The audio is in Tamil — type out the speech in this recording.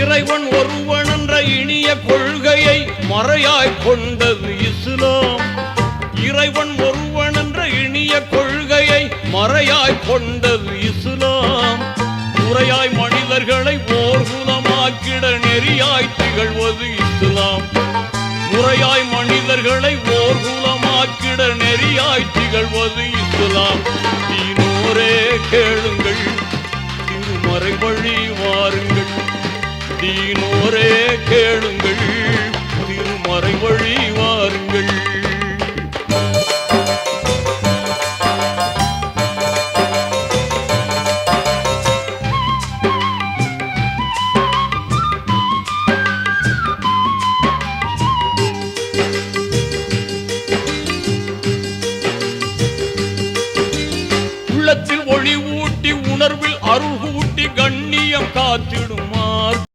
இறைவன் ஒருவன் என்ற இனிய கொள்கையை மறையாய் கொண்டது இஸ்லாம். இறைவன் ஒருவன் என்ற இனிய கொள்கையை மறையாய் கொண்டது இஸ்லாம். முறையாய் மனிதர்களை ஓர்குலமாக்கிட நெறியாய் திகழ்வது இஸ்லாம். முறையாய் மனிதர்களை ஓர்குலமாக்கிட நெறியாய் திகழ்வது இஸ்லாம். தீனோரே கேளுங்கள், திருமறை வழி வாருங்கள். தீனோரே கேளுங்கள், திருமறை வழி